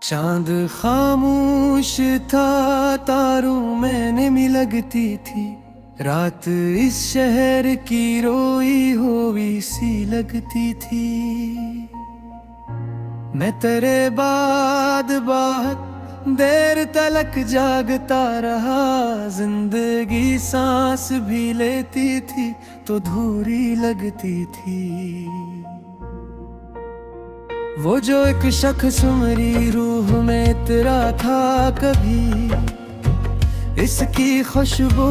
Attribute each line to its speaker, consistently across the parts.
Speaker 1: चांद खामोश था, तारों में नमी लगती थी। रात इस शहर की रोई हुई सी लगती थी। मैं तेरे बाद बहुत देर तलक जागता रहा। जिंदगी सांस भी लेती थी तो धूरी लगती थी। वो जो एक शख्स मेरी रूह में तेरा था कभी, इसकी खुशबू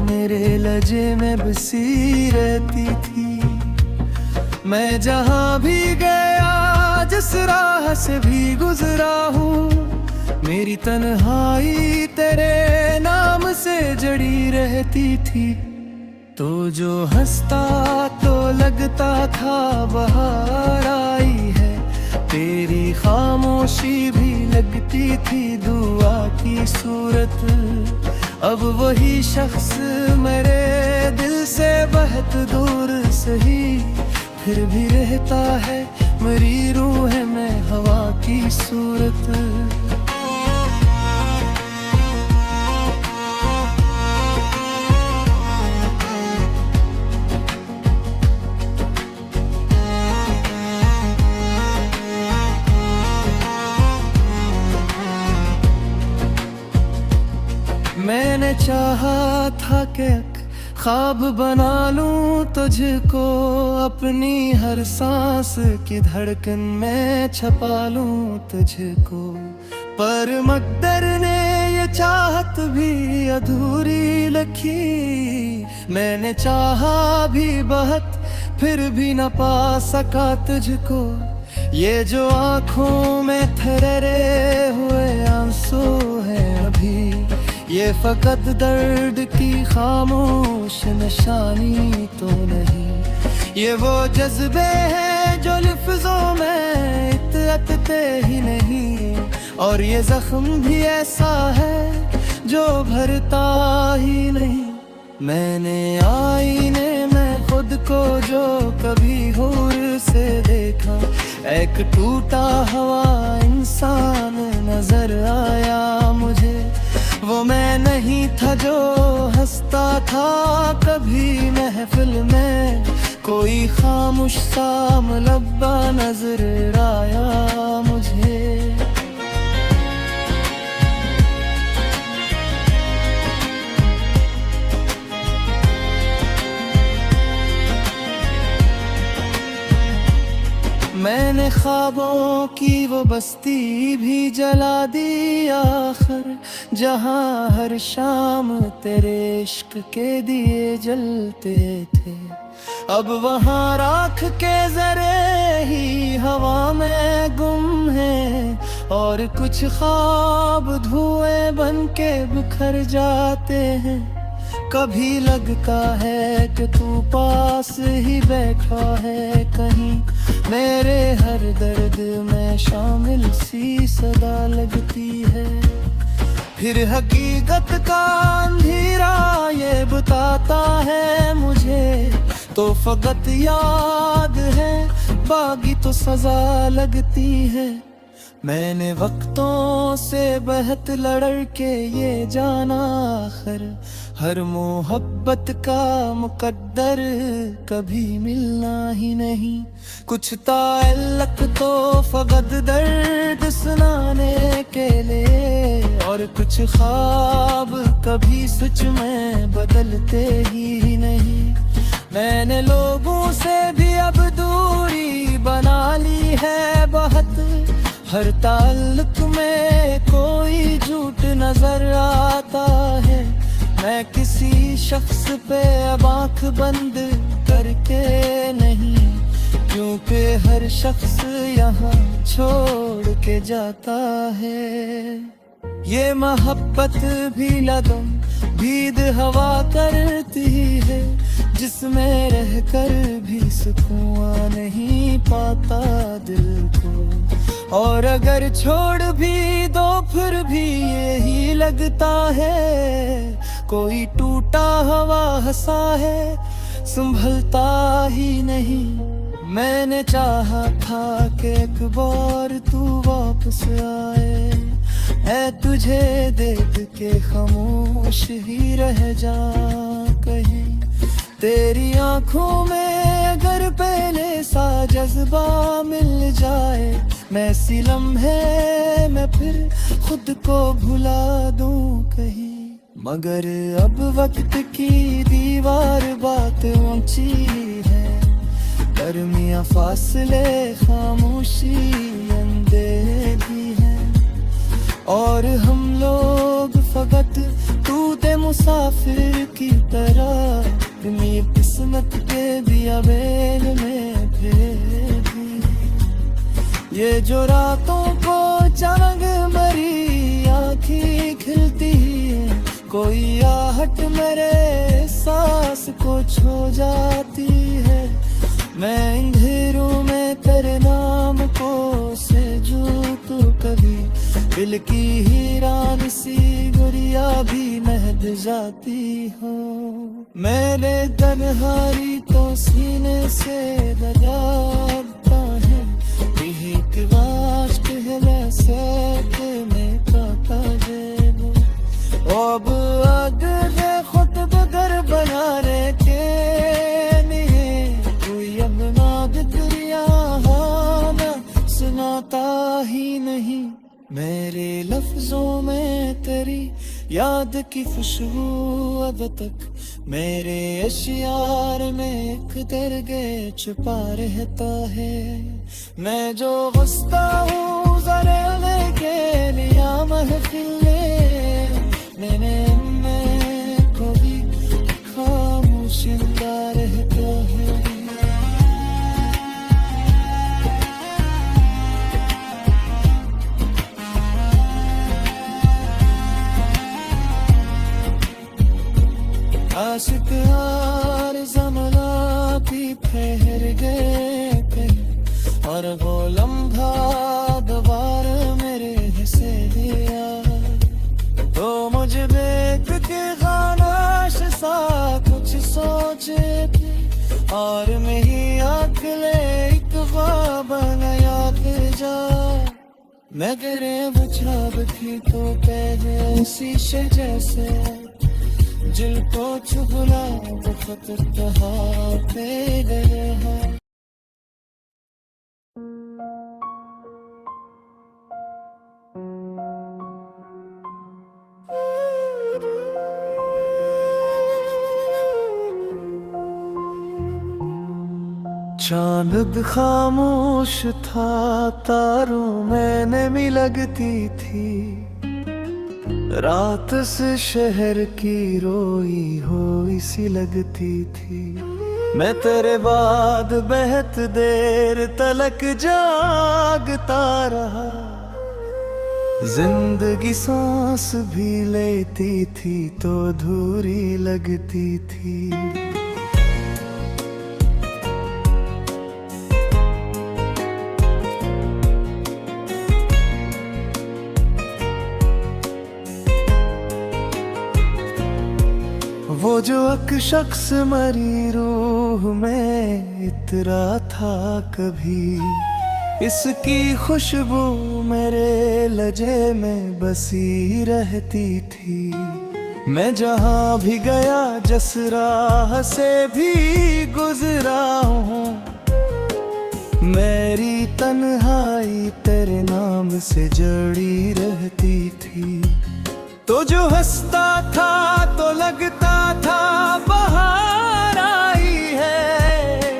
Speaker 1: मेरे लजे में बसी रहती थी। मैं जहाँ भी गया, जिस राह से भी गुजरा हूँ, मेरी तन्हाई तेरे नाम से जड़ी रहती थी। तो जो हंसता तो लगता था बहार आई है, तेरी खामोशी भी लगती थी दुआ की सूरत। अब वही शख्स मेरे दिल से बहुत दूर सही, फिर भी रहता है मेरी रूह में हवा की सूरत। मैंने चाहा था कि ख्वाब बना लूं तुझको, अपनी हर सांस की धड़कन में छपा लूं तुझको। पर मकदर ने ये चाहत भी अधूरी लिखी। मैंने चाहा भी बहुत, फिर भी न पा सका तुझको। ये जो आँखों में ठहरे हुए आंसू है अभी, ये फकत दर्द की खामोश निशानी तो नहीं। ये वो जज्बे हैं जो लफ्जों में इतरते ही नहीं, और ये जख्म भी ऐसा है जो भरता ही नहीं। मैंने आईने में खुद को जो कभी हूर से देखा, एक टूटा हुआ इंसान नजर आया मुझे। वो मैं नहीं था जो हंसता था कभी महफिल में, कोई खामोश सा मुलब्बा नजर आया मुझे। मैंने ख्वाबों की वो बस्ती भी जला दी आखिर, जहाँ हर शाम तेरे इश्क के दिए जलते थे। अब वहाँ राख के जरे ही हवा में गुम है, और कुछ ख्वाब धुएं बन के बिखर जाते हैं। कभी लगता है कि तू पास ही बैठा है कहीं, मेरे हर दर्द में शामिल सी सदा लगती है। फिर हकीकत का अंधेरा ये बताता है मुझे, तो फकत याद है बागी तो सजा लगती है। मैंने वक्तों से बहुत लड़ के ये जाना आखिर, हर मोहब्बत का मुकद्दर कभी मिलना ही नहीं। कुछ ताल्लुक तो फकत दर्द सुनाने के लिए, और कुछ ख्वाब कभी सच में बदलते ही नहीं। मैंने लोगों से भी अब दूरी बना ली है बहुत, हर ताल्लुक में कोई झूठ नजर आता है। मैं किसी शख्स पे अब आँख बंद करके नहीं, क्योंकि हर शख्स यहाँ छोड़ के जाता है। ये मोहब्बत भी लगन भीद हवा करती है, जिसमें रहकर भी सुकून नहीं पाता दिल को। और अगर छोड़ भी दो फिर भी यही लगता है, कोई टूटा हुआ हंसा है संभलता ही नहीं। मैंने चाहा था कि एक बार तू वापस आए, है तुझे देख के खामोश ही रह जा कहीं। तेरी आंखों में अगर पहले सा जज्बा मिल जाए, मैं सी लम्हे मैं फिर खुद को भुला दूं कहीं। मगर अब वक्त की दीवार बात ऊंची है, गर्मियां फासले खामोशी अंधेरी है। और हम लोग फकत टूटे मुसाफिर की तरह अपनी किस्मत के दिया बेल में भेदी। ये जो रातों को चमक मरी आँखें खिलती है, कोई आहट मेरे सांस को छो जाती है। मैं अंधेरों में तेरे नाम को सेजूं तो कभी दिल की हीरान सी गुड़िया भी महक जाती हो। मेरे तन्हाई तो सीने से दगाता है, एक वाश्क है वैसे कि मैं काटा जेबो। अब अगर खुद बगर बना रे के कोई अब नाद दुनिया सुनाता ही नहीं। मेरे लफ्जों में तेरी याद की खुशबू अब तक मेरे अशियार में एक दर्गे छुपा रहता है। मैं जो गुस्सा हूँ जरा लेके लिया महफिले, मैंने को भी खामोश रहता है। आशिक यार ज़माना भी ठहर गए कहीं, और वो लम्हा दोबारा मेरे हिस्से दिया। तो मुझे देख के खामोश सा कुछ सोचे थे, और मेरी आँख ले एक ख्वाब याद जा। मैं तेरे बचाव थी तो पहले शीशे जैसे, दिल को छुपना बहुत कहा पे रहा। चांद खामोश था, तारों में नमी लगती थी। रात से शहर की रोई होई सी लगती थी। मैं तेरे बाद बहुत देर तलक जागता रहा, जिंदगी सांस भी लेती थी तो अधूरी लगती थी। वो जो एक शख्स मरी रूह में इतरा था कभी, इसकी खुशबू मेरे लजे में बसी रहती थी। मैं जहाँ भी गया जिस राह से भी गुजरा हूँ, मेरी तन्हाई तेरे नाम से जड़ी रहती थी। तो जो हंसता था तो लगता था बाहर आई है,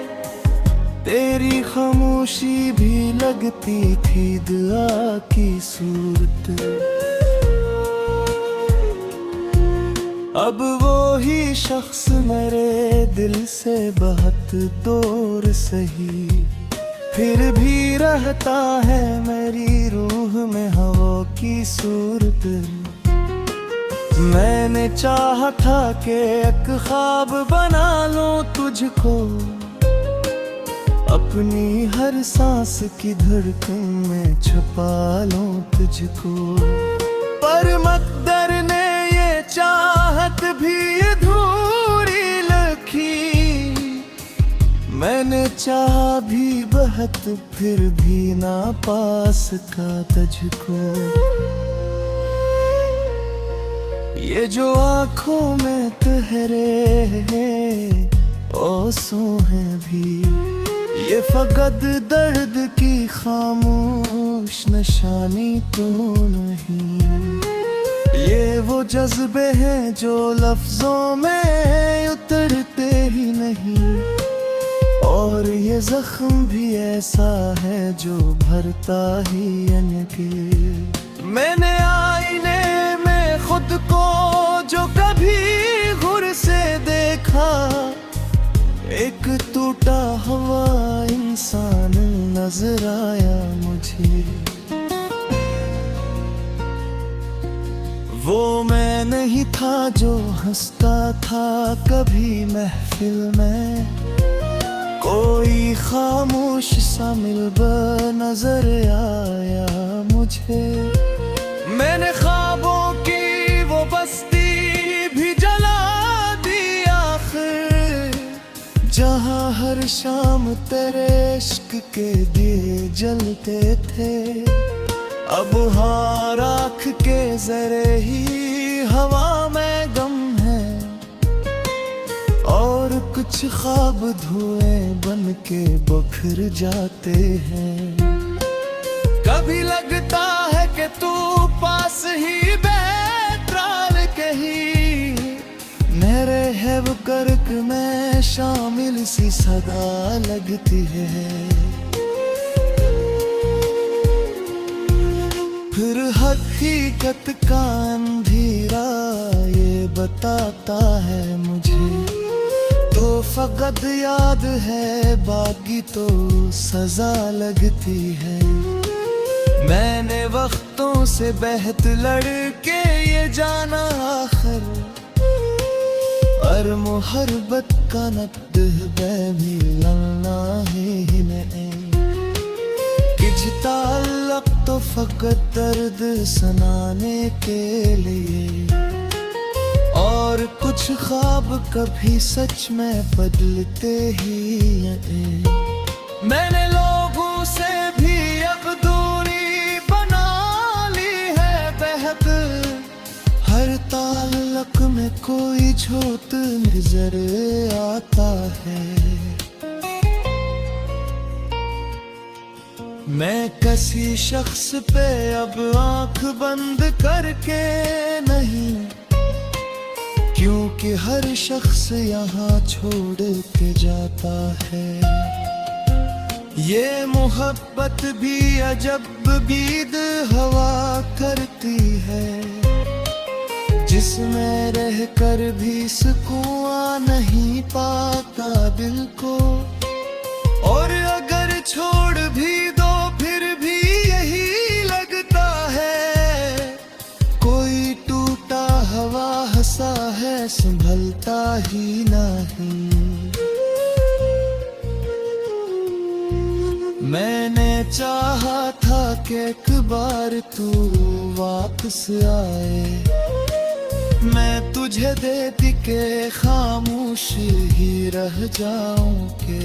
Speaker 1: तेरी खामोशी भी लगती थी दुआ की सूरत। अब वो ही शख्स मेरे दिल से बहुत दूर सही, फिर भी रहता है मेरी रूह में हवा की सूरत। मैंने चाहा था कि एक ख्वाब बना लूं तुझको, अपनी हर सांस की धड़कन में छुपा लूं तुझको। पर मकदर ने ये चाहत भी अधूरी लिखी, मैंने चाहा भी बहुत फिर भी ना पास का तुझको। ये जो आँखों में ठहरे आंसू हैं भी, ये फकत दर्द की खामोश निशानी तो नहीं। ये वो जज्बे हैं जो लफ्जों में उतरते ही नहीं, और ये जख्म भी ऐसा है जो भरता ही अनके। मैंने आईने में खुद को जो कभी घुर से देखा, एक टूटा हुआ इंसान नजर आया मुझे। वो मैं नहीं था जो हंसता था कभी महफिल में, कोई खामोश सा मिलबा नजर आया मुझे। मैंने ख्वाबों की वो बस्ती भी जला दी आखिर, जहाँ हर शाम तेरे इश्क के दिए जलते थे। अब हाँ राख के जरे ही हवा में गम है, और कुछ ख्वाब धुएं बन के बखर जाते हैं। कभी लगता है कि तू पास ही बैतराल कहीं, नहरे है वो गर्क में शामिल सी सदा लगती है। फिर हकीकत का अंधेरा ये बताता है मुझे, तो फकत याद है बाकी तो सजा लगती है। मैंने वक्तों से बहत लड़के ये जाना आखिर, और मुहब्बत का नक्द भी ललना ही नहीं। किछ ताल्लुक तो फकत दर्द सुनाने के लिए, और कुछ ख्वाब कभी सच में बदलते ही हैं। मैंने लोगों से भी अब दूरी बना ली है बेहद, हर ताल्लुक में कोई झोत नजर आता है। मैं किसी शख्स पे अब आंख बंद करके नहीं, क्योंकि हर शख्स यहाँ छोड़ के जाता है। ये मोहब्बत भी अजब बीद हवा करती है, जिसमें रह कर भी सुकून नहीं पाता दिल को। और अगर छोड़ भी दो फिर भी यही लगता है, कोई टूटा हवा हंसा है संभलता ही नहीं। मैंने चाहा था कि एक बार तू वापस आए, मैं तुझे देती के खामोश ही रह जाऊं के।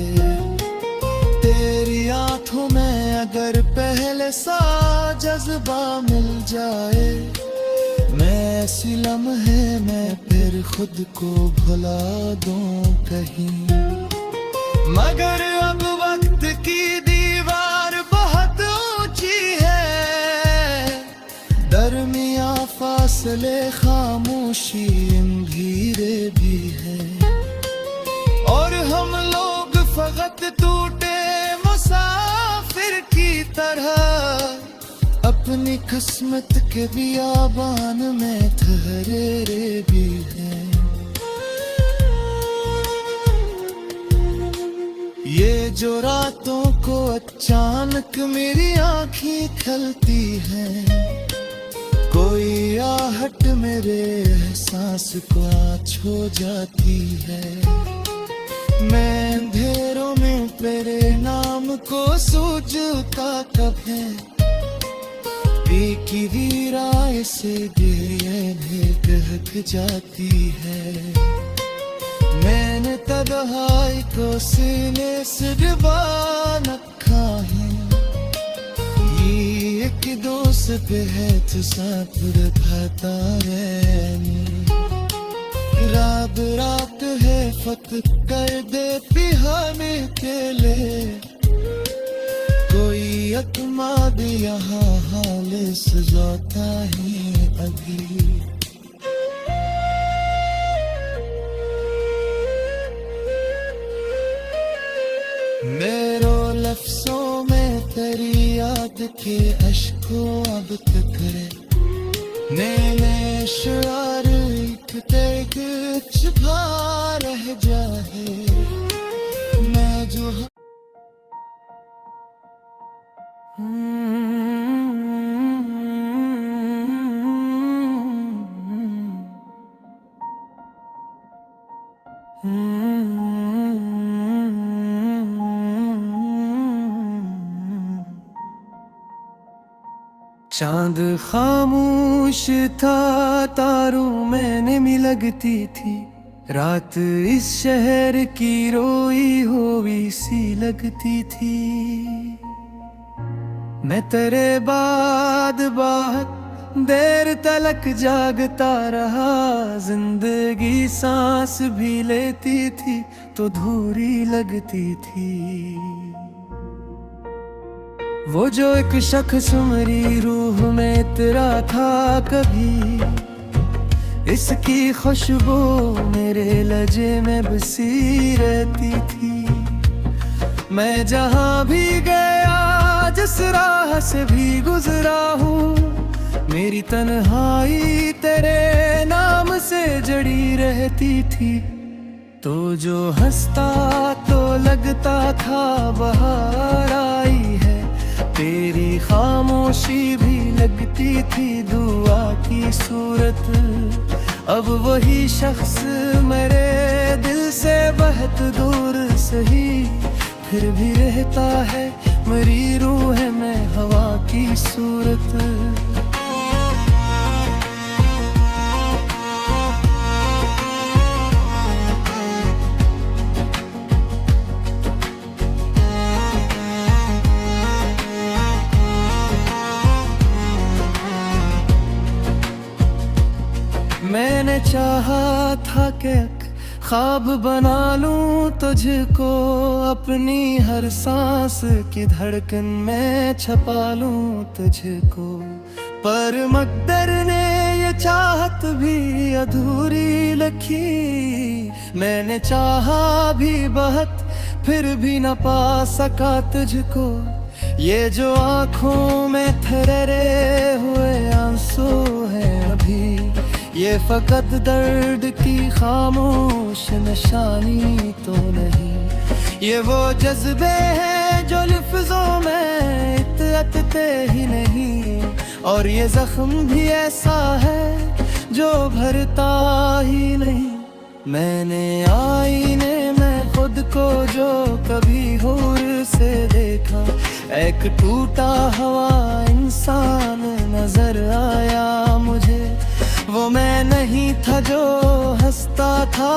Speaker 1: तेरी आंखों में अगर पहले सा जज्बा मिल जाए, मैं ऐसी लम्हे में फिर खुद को भुला दूं कहीं। मगर अब वक्त की दीवार बहुत ऊंची है, दरमिया फासले खामोशी अंधेरे भी है, और हम लोग फकत टूटे मुसाफिर की तरह अपनी किस्मत के बियाबान में ठहरे भी हैं। ये जो रातों को अचानक मेरी आँखें खलती हैं, कोई आहट मेरे एहसास को आज हो जाती है। मैं अंधेरों में तेरे नाम को सूझता कब है, की वीराए से दिए दहक जाती है। मैंने तन्हाई को सीने से डुबा रखा है, ये एक दोस्त है तो साथ खाता है। रात रात है फत कर देती हमें अकेले, कोई अतमाद यहाँ हाल सजाता है अभी। मेरो लफ्जों में तेरी याद के अश्कों अब तक है, नए शार लिखते कुछ छुपा रह जाए। मैं जो चांद खामोश था, तारों में नमी लगती थी, रात इस शहर की रोई हुई सी लगती थी। मैं तेरे बाद बहुत देर तलक जागता रहा, जिंदगी सांस भी लेती थी तो धूरी लगती थी। वो जो एक शख्स मेरी रूह में तेरा था कभी, इसकी खुशबू मेरे लजे में बसी रहती थी। मैं जहाँ भी गया, जिस राह से भी गुजरा हूँ, मेरी तन्हाई तेरे नाम से जड़ी रहती थी। तो जो हंसता तो लगता था बहार आई है, तेरी खामोशी भी लगती थी दुआ की सूरत। अब वही शख्स मेरे दिल से बहुत दूर सही, फिर भी रहता है मेरी रूह में हवा की सूरत। मैंने चाहा था कि ख्वाब बना लूं तुझको, अपनी हर सांस की धड़कन में छपा लूं तुझको। पर मकदर ने ये चाहत भी अधूरी लिखी, मैंने चाहा भी बहुत फिर भी न पा सका तुझको। ये जो आँखों में ठहरे हुए आंसू है अभी, ये फकत दर्द की खामोश निशानी तो नहीं। ये वो जज्बे हैं जो लफ्जों में इतरते ही नहीं, और ये जख्म भी ऐसा है जो भरता ही नहीं। मैंने आईने में खुद को जो कभी हूर से देखा, एक टूटा हुआ इंसान नजर आया मुझे। वो मैं नहीं था जो हंसता था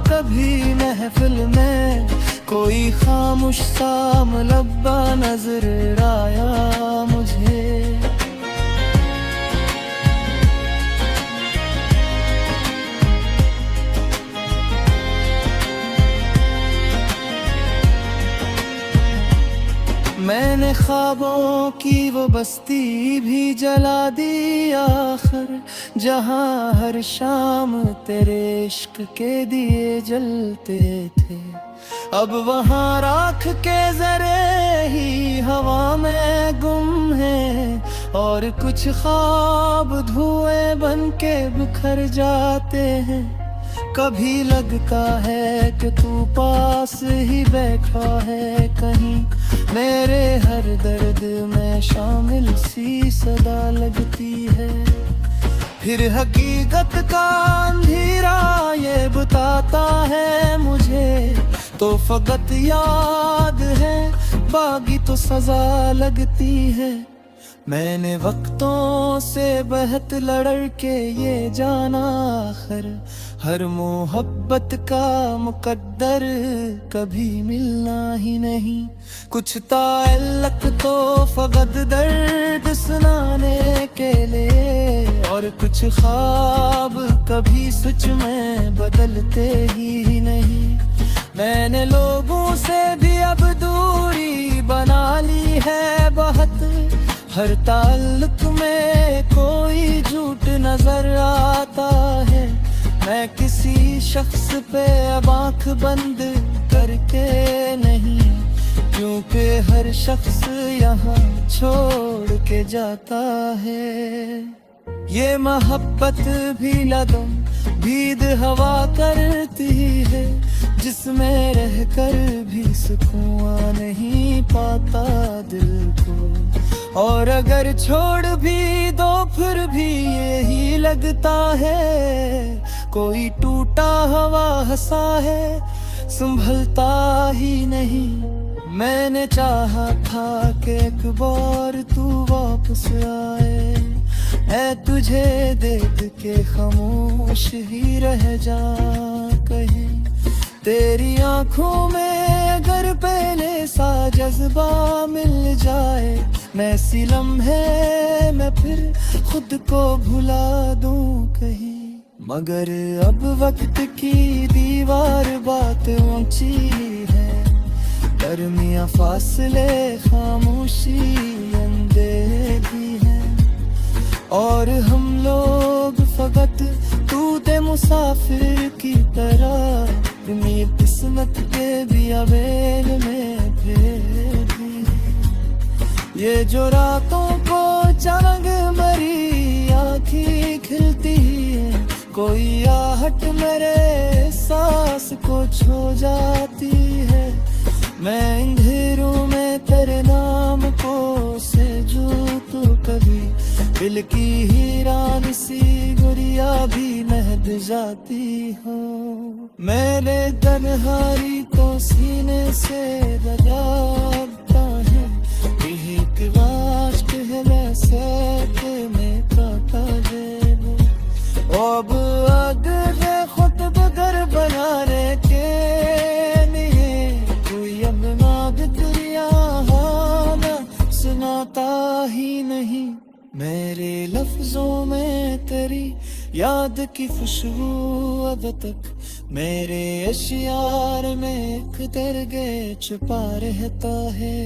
Speaker 1: कभी महफिल में, कोई खामोश सा मुलब्बा नजर आया मुझे। मैंने ख्वाबों की वो बस्ती भी जला दी आखिर, जहाँ हर शाम तेरे इश्क के दिए जलते थे। अब वहाँ राख के जरे ही हवा में गुम है, और कुछ ख्वाब धुएं बन के बिखर जाते हैं। कभी लगता है कि तू पास ही बैठा है कहीं, मेरे हर दर्द में शामिल सी सदा लगती है। फिर हकीकत का अंधेरा ये बताता है मुझे तो फकत याद है, बागी तो सजा लगती है। मैंने वक्तों से बहत लड़ के ये जाना, आखिर हर मोहब्बत का मुकद्दर कभी मिलना ही नहीं। कुछ ताल्लुक तो फकत दर्द सुनाने के लिए, और कुछ ख्वाब कभी सच में बदलते ही नहीं। मैंने लोगों से भी अब दूरी बना ली है बहुत, हर ताल्लुक में कोई झूठ नजर आता है। मैं किसी शख्स पे अब आँख बंद करके नहीं, क्योंकि हर शख्स यहाँ छोड़ के जाता है। ये मोहब्बत भी लगम भीद हवा करती है, जिसमें रहकर भी सुकून नहीं पाता दिल को। और अगर छोड़ भी दो फिर भी यही लगता है, कोई टूटा हुआ हंसा है संभलता ही नहीं। मैंने चाहा था कि एक बार तू वापस आए, ऐ तुझे देख के खामोश ही रह जा कहीं। तेरी आंखों में अगर पहले सा जज्बा मिल जाए, मैं सी लम्हे मैं फिर खुद को भुला दूं कहीं। मगर अब वक्त की दीवार बात ऊंची है, दरमियां फासले खामोशी अंधेरी है। और हम लोग फकत टूटे मुसाफिर की तरह, अपनी किस्मत के भी अवेल में भेदी। ये जो रातों को चांग मरी आँखी खिलती है, कोई आहट मेरे सांस को छो जाती है। मैं अंधेरों में तेरे नाम को सेजू तो कभी दिल की हीरान सी गुड़िया भी महक जाती हो। मेरे तन्हाई को सीने से बजाता है, एक वाश्क है वैसे कि मैं काटा जेबो। अब अगर खुद बगर बनाने के लिए कोई अब नाग दुनिया सुनाता ही नहीं। मेरे लफ्जों में तेरी याद की खुशबू अब तक मेरे अशियार में एक दर्गे छुपा रहता है।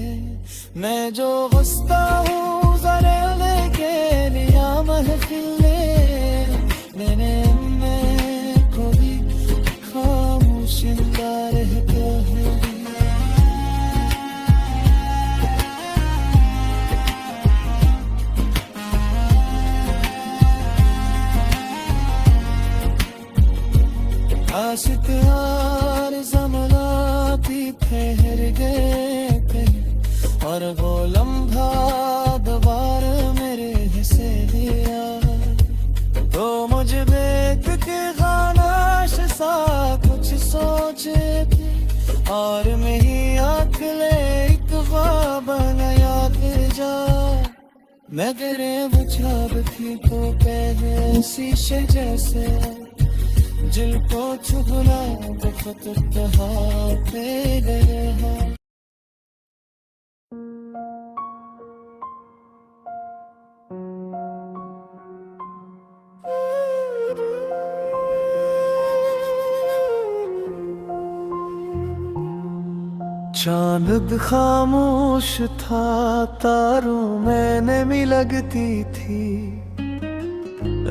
Speaker 1: मैं जो गुस्सा हूँ जरा लेके लिया महफिले, मैंने को भी खामोश रहता है। आशिक यार ज़माना भी ठहर गए कहीं, और वो लम्हा दोबारा मेरे हिस्से दिया। तो मुझे देख के खानाश सा कुछ सोचे थे, और मैं ही आँख ले एक ख्वाब न याद जा। मैं तेरे बुझाब थी तो पहले शीशे जैसे, जिल को छुपना बहुत कहा पे गया। चांद खामोश था, तारों में नमी लगती थी।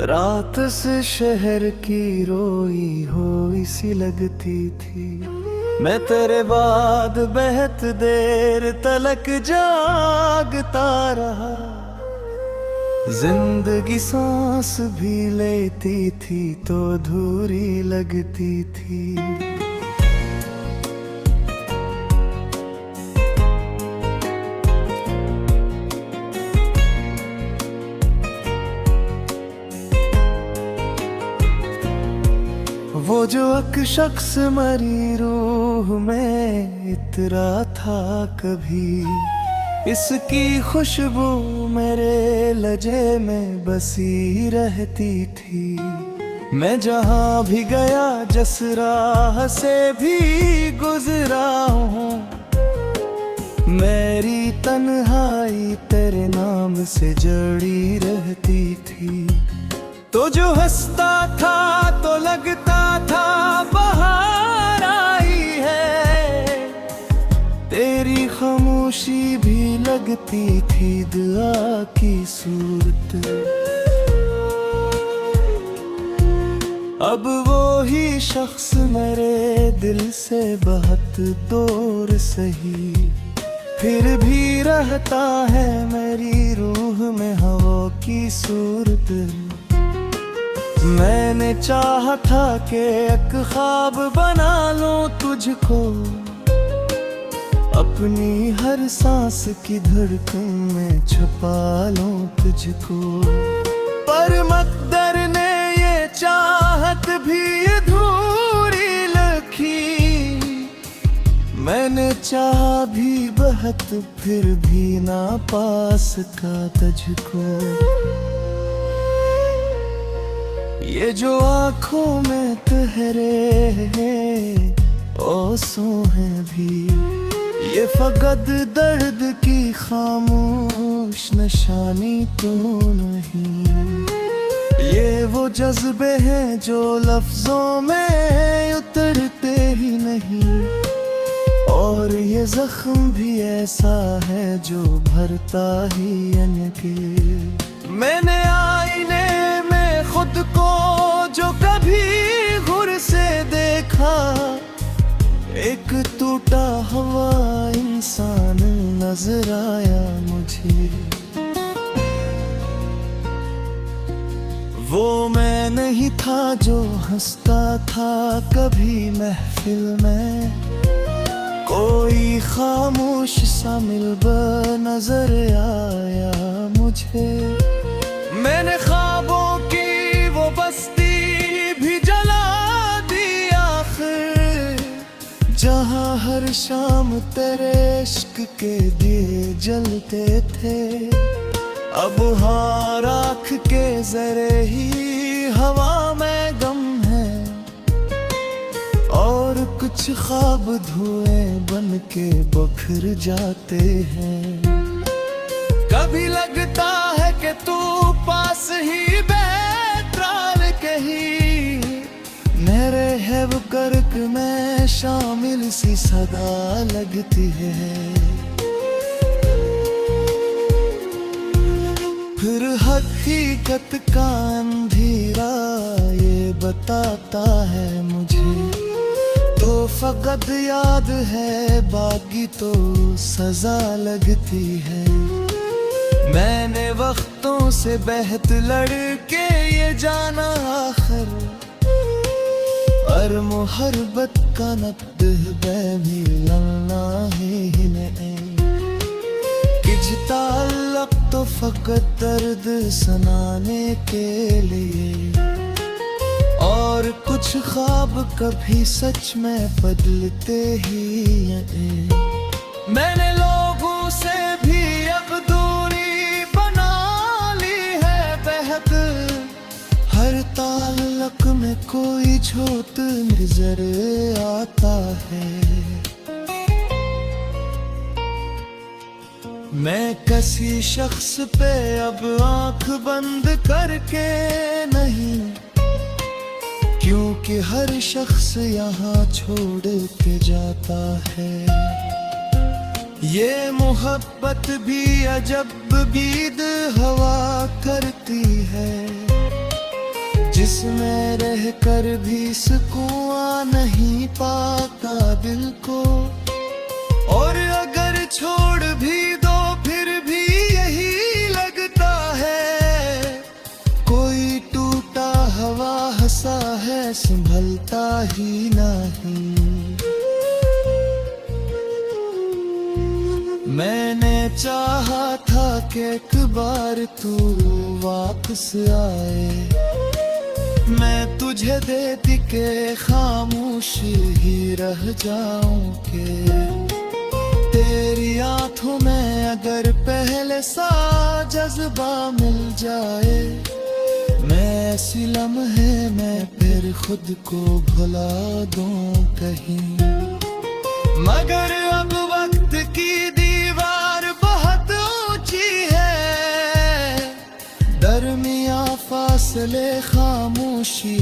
Speaker 1: रात से शहर की रोई हुई सी लगती थी। मैं तेरे बाद बहुत देर तलक जागता रहा, जिंदगी सांस भी लेती थी तो अधूरी लगती थी। वो जो एक शख्स मरी रूह रूह में इतरा था कभी, इसकी खुशबू मेरे लजे में बसी रहती थी। मैं जहाँ भी गया जिस राह से भी गुजरा हूँ, मेरी तन्हाई तेरे नाम से जड़ी रहती थी। तो जो हंसता था तो लगता था बहार आई है, तेरी खामोशी भी लगती थी दुआ की सूरत। अब वो ही शख्स मेरे दिल से बहुत दूर सही, फिर भी रहता है मेरी रूह में हवा की सूरत। मैंने चाहा था कि एक ख्वाब बना लूं तुझको, अपनी हर सांस की धड़कन में छुपा लूं तुझको। पर मकदर ने ये चाहत भी अधूरी रखी, मैंने चाहा भी बहुत फिर भी ना पा सका तुझको। ये जो आँखों में तहरे ओसों हैं भी, ये फकत दर्द की खामोश निशानी तो नहीं। ये वो जज्बे हैं जो लफ्जों में उतरते ही नहीं, और ये जख्म भी ऐसा है जो भरता ही अनके। मैंने आईने में खुद को जो कभी घुर से देखा, एक टूटा हुआ इंसान नजर आया मुझे। वो मैं नहीं था जो हंसता था कभी महफिल में, कोई खामोश सा मिलबा नजर आया मुझे। मैंने ख्वाबों की वो बस्ती भी जला दी आखिर, जहाँ हर शाम तेरे इश्क के दिए जलते थे। अब हाँ राख के जरे ही हवा में गम है, और कुछ ख्वाब धुएं बन के बखर जाते हैं। कभी लगता है कि तू पास ही बैतराल कहीं, मेरे है वो गर्क में शामिल सी सदा लगती है। फिर हकीकत का अंधेरा ये बताता है मुझे, तो फकत याद है बाकी तो सजा लगती है। मैंने वक्तों से बहत लड़के ये जाना आखिर, और मुहब्बत का नब्द भी ललना ही नहीं। किज ताल्लुक तो फकत दर्द सुनाने के लिए, और कुछ ख्वाब कभी सच में बदलते ही हैं। मैंने लोगों से भी अब दूरी बना ली है बेहद, हर ताल्लुक में कोई झोट नजर आता है। मैं किसी शख्स पे अब आंख बंद करके नहीं, क्योंकि हर शख्स यहाँ छोड़ के जाता है। ये मोहब्बत भी अजब बीद हवा करती है, जिसमें रह कर भी सुकून नहीं पाता दिल को। और अगर छोड़ भी दो फिर भी यही लगता है, कोई टूटा हवा हंसा है संभलता ही नहीं। मैंने चाहा था कि एक बार तू वापस आए, मैं तुझे देती के खामोश ही रह जाऊं के तेरी आंखों में अगर पहले सा जज्बा मिल जाए, मैं ऐसी लम्हे में फिर खुद को भुला दूं कहीं। मगर अब वक्त की दीवार बहुत ऊंची है, दरमिया फासले खामोशी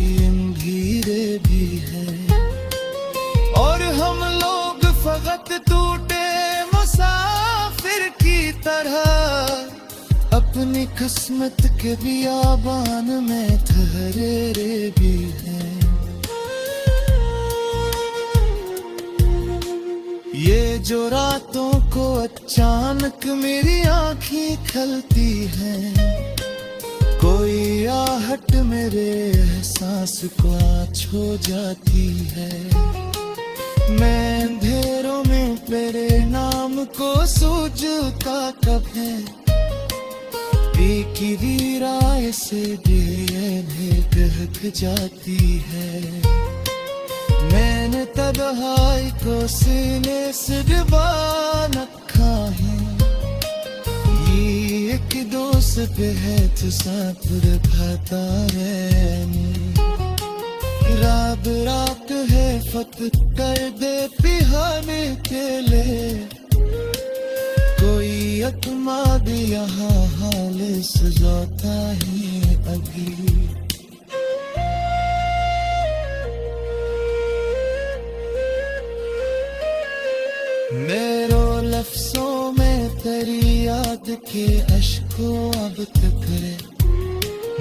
Speaker 1: धीरे भी है, और हम लोग फकत टूटे मुसाफिर की तरह अपनी किस्मत के बियाबान में ठहरे भी हैं। ये जो रातों को अचानक मेरी आँखें खलती हैं, कोई आहट मेरे एहसास को आज हो जाती है। मैं अंधेरों में तेरे नाम को सूझता कब है, की राय से बहक जाती है। मैंने तन्हाई को सीने से डुबा रखा है, ये एक दोस्त पे है तो साथ खाता रहनी। रात रात है फत कर दे पिहाने के लिए, कोई अतमाद यहाँ हाल सजाता है अभी। मेरो लफ्जों में तेरी याद के अश्कों अब तक रे,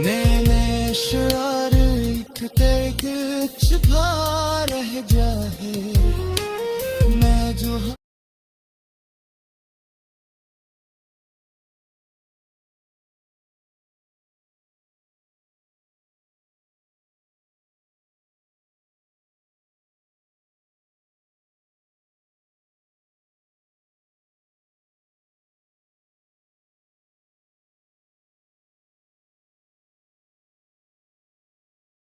Speaker 1: नैने शार एक छुपा रह जाए। मैं जो